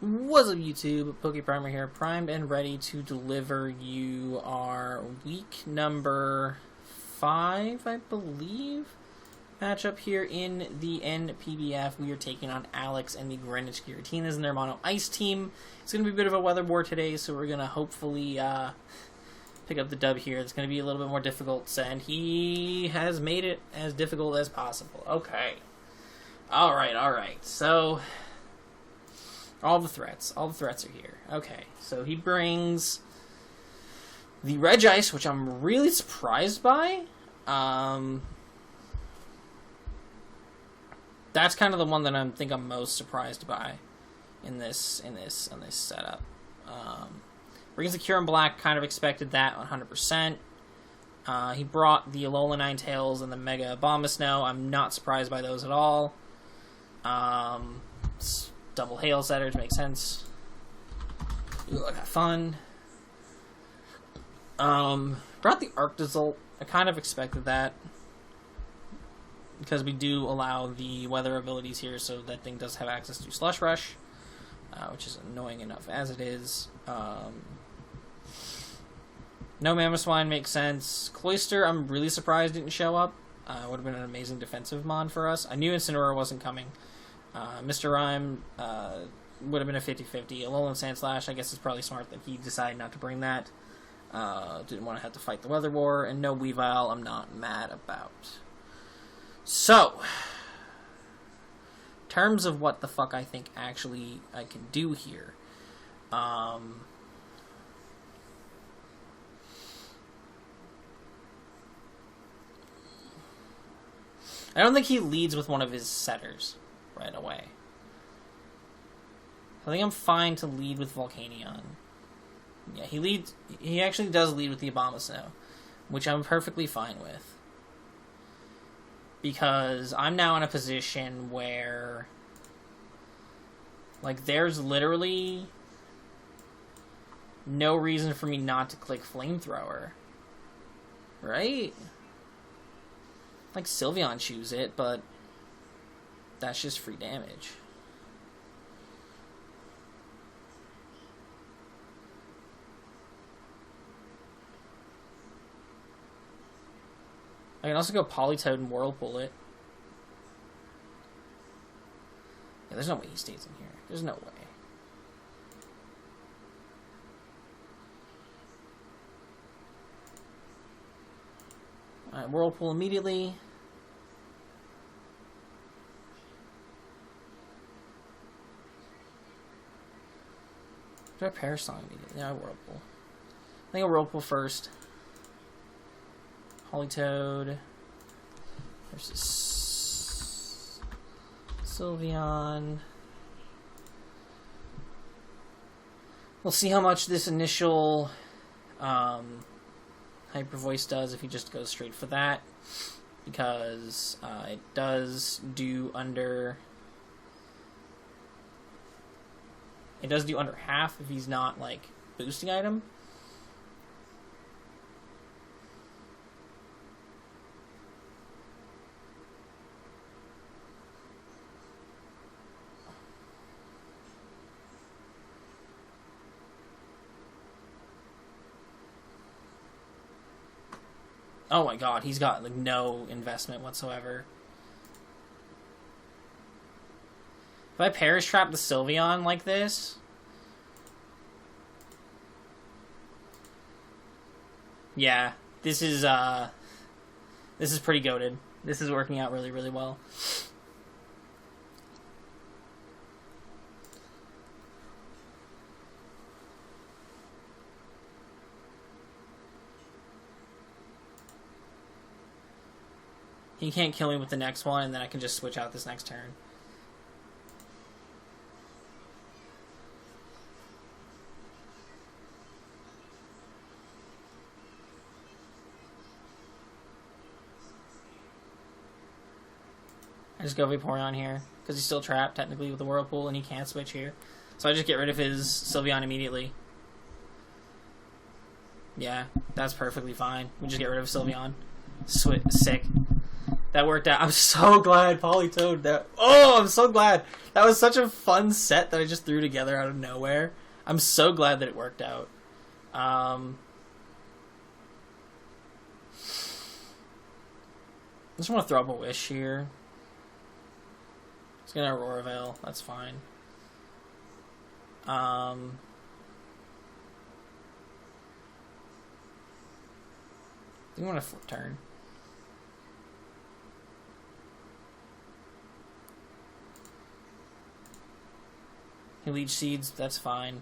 What's up, YouTube? PokePrimer here, primed and ready to deliver you our week number 5, I believe, matchup here in the NPBF. We are taking on Alex and the Greenwich Giratinas and their Mono Ice team. It's going to be a bit of a weather war today, so we're going to hopefully pick up the dub here. It's going to be a little bit more difficult, and he has made it as difficult as possible. Okay. Alright. So all the threats are here. Okay, so he brings the Regice, which I'm really surprised by. That's kind of the one that I think I'm most surprised by in this setup. Brings the Cure in Black, kind of expected that 100%. He brought the Alola Ninetales and the Mega Abomasnow. I'm not surprised by those at all. Double Hail Setters makes sense. Ooh, I got fun. Brought the Arctozolt. I kind of expected that, because we do allow the weather abilities here, so that thing does have access to Slush Rush, which is annoying enough as it is. No Mamoswine makes sense. Cloyster, I'm really surprised didn't show up. Would have been an amazing defensive mod for us. I knew Incineroar wasn't coming. Mr. Rhyme would have been a 50-50. Alolan Sandslash, I guess it's probably smart that he decided not to bring that. Didn't want to have to fight the Weather War. And no Weavile, I'm not mad about. So, in terms of what the fuck I think actually I can do here. I don't think he leads with one of his setters right away. I think I'm fine to lead with Volcanion. Yeah, he actually does lead with the Abomasnow, which I'm perfectly fine with. Because I'm now in a position where, like, there's literally no reason for me not to click Flamethrower. Right? Like, Sylveon chews it, but that's just free damage. I can also go Politoed and Whirlpool it. Yeah, there's no way he stays in here. There's no way. Alright, Whirlpool immediately. Do I Perish Song immediately? Yeah, Whirlpool. I think I'll Whirlpool first. Politoed versus Sylveon. We'll see how much this initial Hyper Voice does if he just goes straight for that, because it does do under half if he's not, like, boosting item. Oh my god, he's got, like, no investment whatsoever. If I Perish Trap the Sylveon like this, yeah, this is pretty goated. This is working out really, really well. He can't kill me with the next one, and then I can just switch out this next turn. I just go Vaporeon here, because he's still trapped, technically, with the Whirlpool, and he can't switch here. So I just get rid of his Sylveon immediately. Yeah, that's perfectly fine. We just get rid of Sylveon. Sick. That worked out. I'm so glad Polytoad that. Oh, I'm so glad. That was such a fun set that I just threw together out of nowhere. I'm so glad that it worked out. I just want to throw up a wish here. It's gonna Aurora Veil. That's fine. I think I'm gonna flip turn. He leech seeds. That's fine.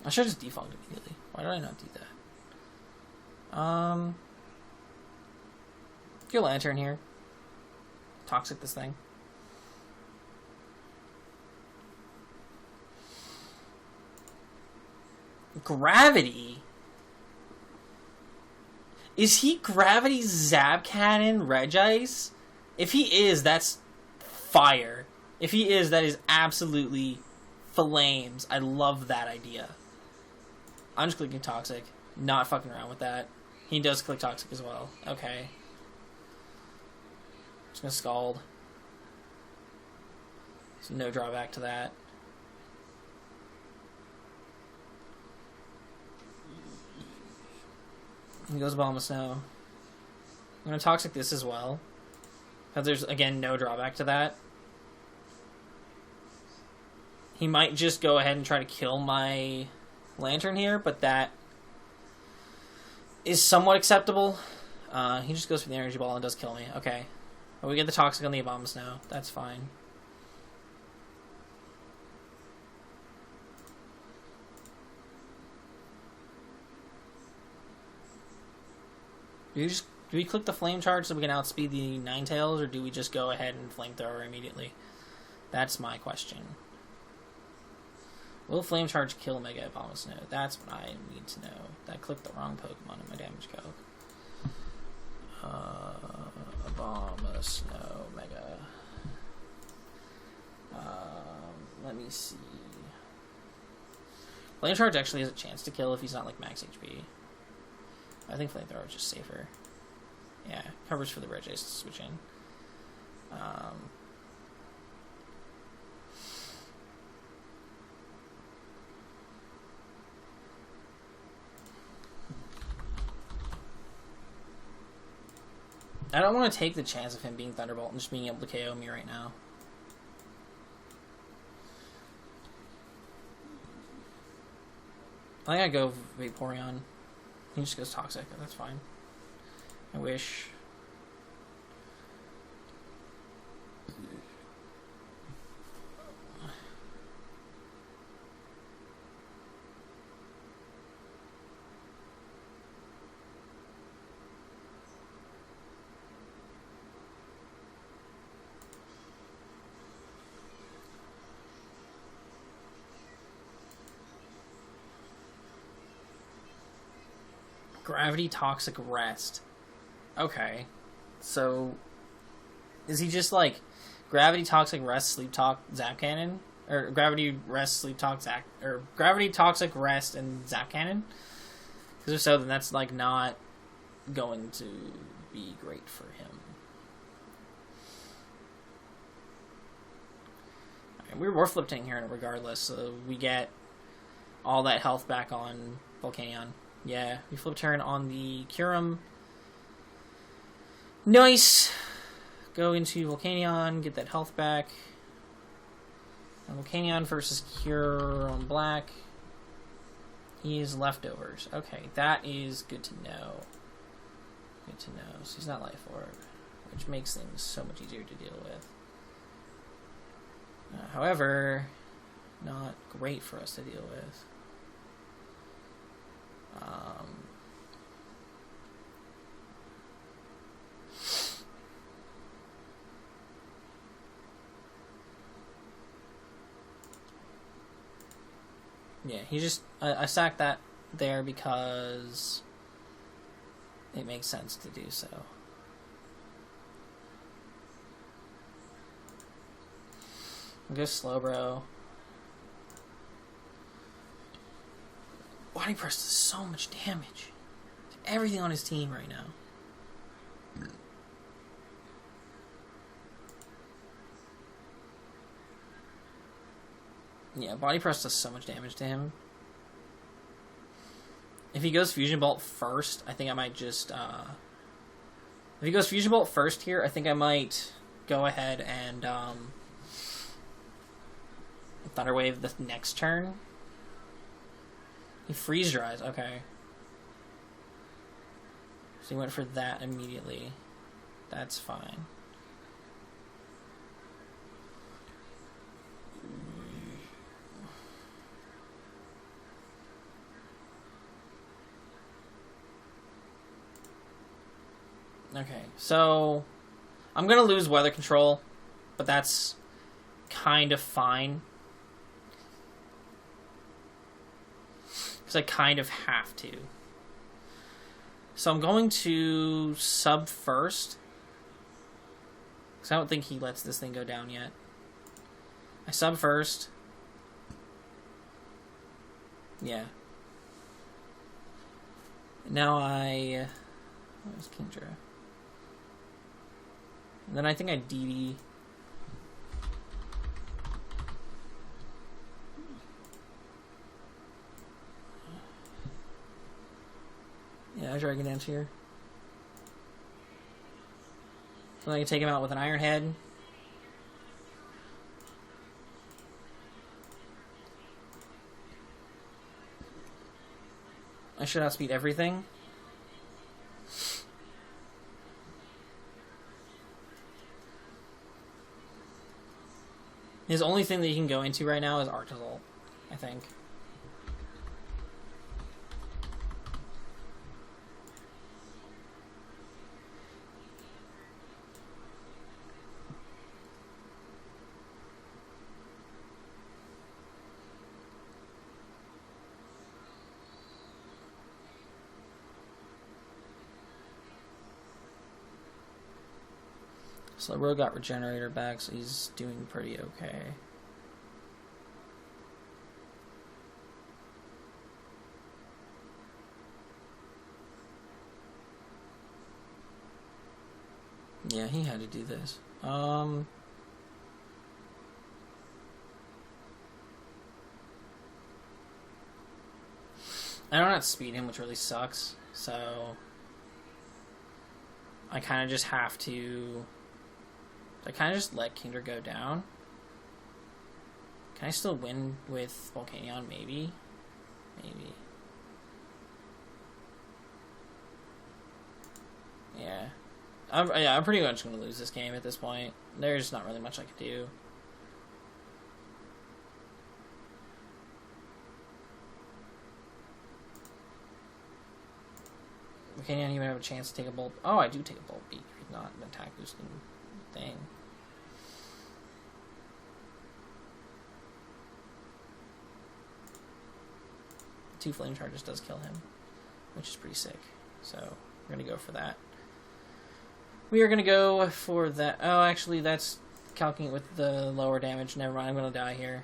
I should have just defaulted immediately. Why did I not do that? Get a Lantern here. Toxic this thing. Gravity? Is he Gravity Zap Cannon Regice? If he is, that's fire. If he is, that is absolutely flames. I love that idea. I'm just clicking Toxic. Not fucking around with that. He does click Toxic as well. Okay. Just gonna Scald. So no drawback to that. He goes Bomb of Snow. I'm gonna Toxic this as well. Because there's, again, no drawback to that. He might just go ahead and try to kill my Lantern here, but that is somewhat acceptable. He just goes for the Energy Ball and does kill me. Okay. But we get the Toxic on the Abomas now. That's fine. Do we click the Flame Charge so we can outspeed the Ninetales, or do we just go ahead and Flamethrower immediately? That's my question. Will Flame Charge kill Mega Abomasnow? That's what I need to know. I clicked the wrong Pokemon in my damage calc. Abomasnow Mega. Let me see. Flame Charge actually has a chance to kill if he's not like max HP. I think Flamethrower is just safer. Yeah, coverage for the Regice to switch in. I don't want to take the chance of him being Thunderbolt and just being able to KO me right now. I think I go Vaporeon. He just goes Toxic. That's fine. I wish. Gravity Toxic Rest. Okay. So, is he just like Gravity Toxic Rest, Sleep Talk, Zap Cannon? Or Gravity Rest, Sleep Talk, Zap... Or Gravity Toxic Rest and Zap Cannon? Because if so, then that's like not going to be great for him. Right, we're flip-tanking here regardless, so we get all that health back on Volcanion. Yeah, we flip turn on the Kyurem. Nice! Go into Volcanion, get that health back. And Volcanion versus Cure on black. He is leftovers. Okay, that is good to know. Good to know. So he's not Life Orb, which makes things so much easier to deal with. However, not great for us to deal with. Yeah, he just... I sacked that there because it makes sense to do so. Go slow, bro. Body press does so much damage. Everything on his team right now. Yeah, body press does so much damage to him. If he goes Fusion Bolt first, I think I might just... if he goes Fusion Bolt first here, I think I might go ahead and Thunder Wave the next turn. He Freeze Dries, okay. So he went for that immediately. That's fine. Okay, so I'm going to lose weather control, but that's kind of fine. Because I kind of have to. So I'm going to sub first. Because I don't think he lets this thing go down yet. I sub first. Yeah. Now I... Where's Kingdra? And then I think I DD. Yeah, I Dragon Dance here. So I can take him out with an Iron Head. I should outspeed everything. His only thing that he can go into right now is Arctazol, I think. So Ro got Regenerator back, so he's doing pretty okay. Yeah, he had to do this. I don't outspeed him, which really sucks, so I kind of just have to... I kind of just let Kingdra go down. Can I still win with Volcanion? Maybe. Maybe. Yeah. I'm pretty much going to lose this game at this point. There's not really much I can do. Volcanion even have a chance to take a Bolt. Oh, I do take a Bolt Beak. Not an attack boosting thing. Two Flame Charges does kill him, which is pretty sick. So we're going to go for that. We are going to go for that. Oh, actually, that's calculating with the lower damage. Never mind, I'm going to die here.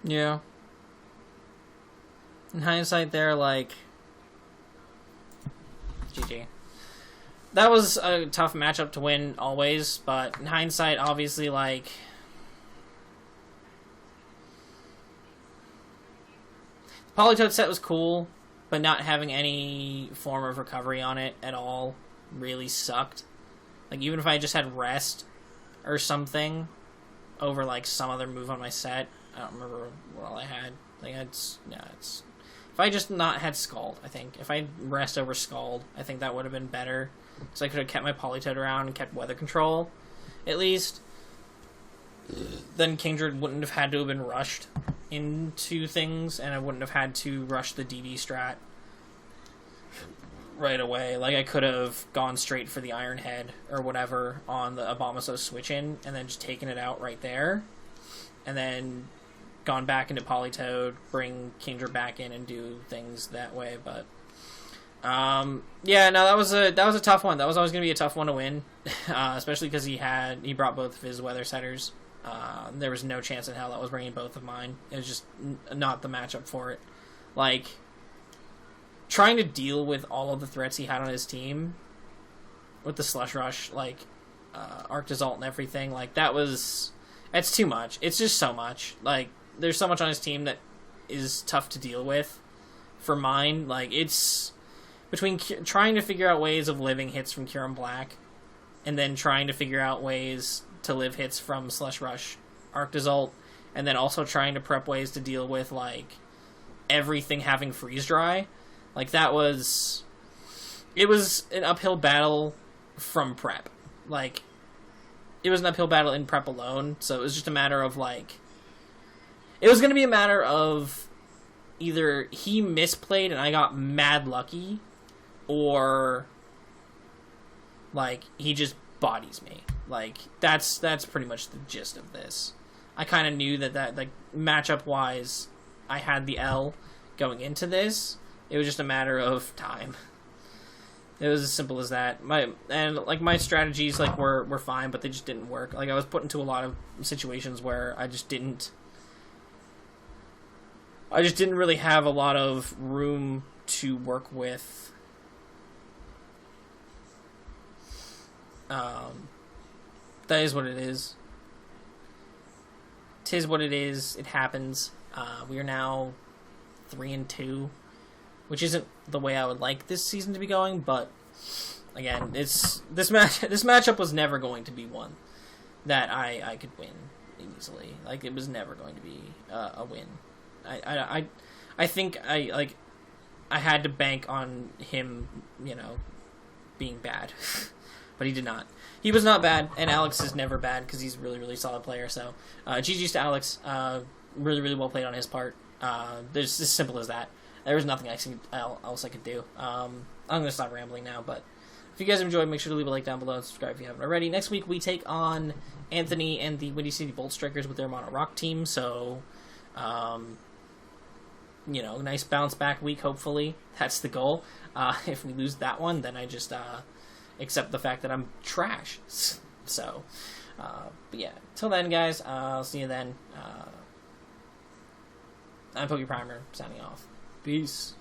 Yeah. In hindsight, they're like, GG. That was a tough matchup to win always, but in hindsight, obviously, like, the Politoed set was cool, but not having any form of recovery on it at all really sucked. Like, even if I just had rest or something over, like, some other move on my set, I don't remember what all I had. Like, if I just not had Scald, I think. If I had rest over Scald, I think that would have been better. So I could have kept my Politoed around and kept weather control, at least. Then Kingdra wouldn't have had to have been rushed into things, and I wouldn't have had to rush the DD strat right away. Like, I could have gone straight for the Iron Head or whatever on the Abomasou switch-in, and then just taken it out right there, and then gone back into Politoed, bring Kingdra back in, and do things that way, but yeah, no, that was a tough one. That was always going to be a tough one to win, especially because he brought both of his weather setters. There was no chance in hell that was bringing both of mine. It was just not the matchup for it. Like, trying to deal with all of the threats he had on his team with the Slush Rush, like Arctisalt and everything, like it's too much. It's just so much. Like, there's so much on his team that is tough to deal with. For mine, like, it's between trying to figure out ways of living hits from Kyurem Black, and then trying to figure out ways to live hits from Slush Rush, Arctisalt, and then also trying to prep ways to deal with, like, everything having Freeze Dry. Like, it was an uphill battle from prep. Like, it was an uphill battle in prep alone, so it was just a matter of, like, it was going to be a matter of either he misplayed and I got mad lucky, or, like, he just bodies me. Like, that's pretty much the gist of this. I kind of knew that, like, matchup-wise, I had the L going into this. It was just a matter of time. It was as simple as that. My strategies, like, were fine, but they just didn't work. Like, I was put into a lot of situations where I just didn't really have a lot of room to work with. That is what it is. 'Tis what it is. It happens. We are now 3-2, which isn't the way I would like this season to be going. But again, this matchup was never going to be one that I could win easily. Like, it was never going to be a win. I think I had to bank on him, being bad. But he did not. He was not bad, and Alex is never bad because he's a really, really solid player. So, GG's to Alex. Really, really well played on his part. There's as simple as that. There was nothing else I could do. I'm going to stop rambling now, but if you guys enjoyed, make sure to leave a like down below and subscribe if you haven't already. Next week, we take on Anthony and the Windy City Bolt Strikers with their Mono Rock team, so, nice bounce back week, hopefully. That's the goal. If we lose that one, then I just accept the fact that I'm trash. So, but yeah, till then, guys, I'll see you then. I'm PokePrimer, signing off. Peace.